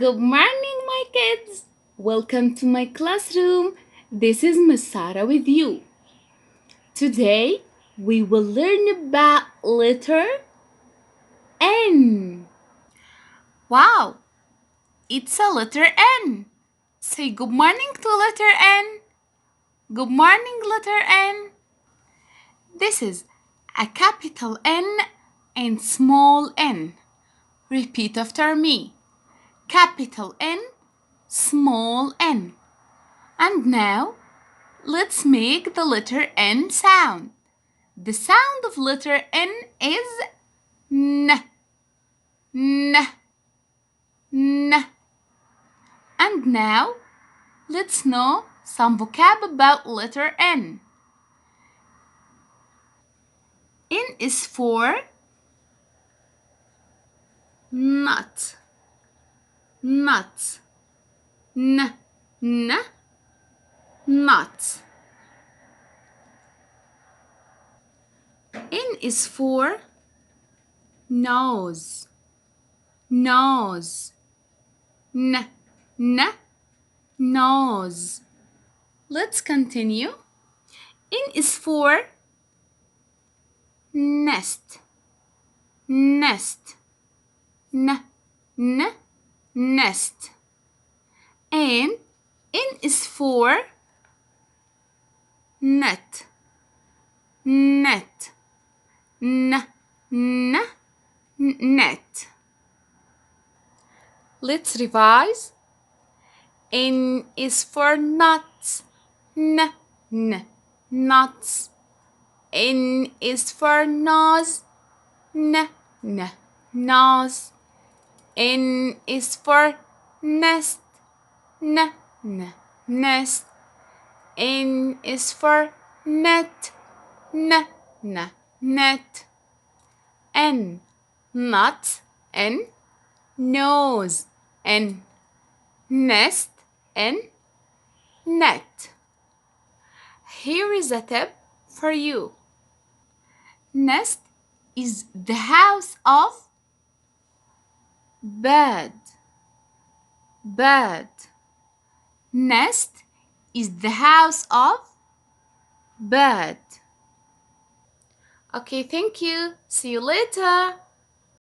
Good morning, my kids. Welcome to my classroom. This is Miss Sarah with you. Today, we will learn about letter N. Wow, it's a letter N. Say good morning to letter N. Good morning, letter N. This is a capital N and small n. Repeat after me. Capital N, small n. And now, let's make the letter N sound. The sound of letter N is N, N, N. And now, let's know some vocab about letter N. N is for nut, nut, n, n, nut. N is for nose, nose, n, n, nose. Let's continue. N is for nest, nest, n, n, nest. And N is for net, net, n, n, net. Let's revise. N is for nuts, n, n, nuts. N is for nose, n, n, nose. N is for nest, n, n, nest. N is for net, n, n, net. N, nut, n, nose, n, nest, n, net. Here is a tip for you. Nest is the house of bird, bird. Nest is the house of bird. Okay, thank you. See you later.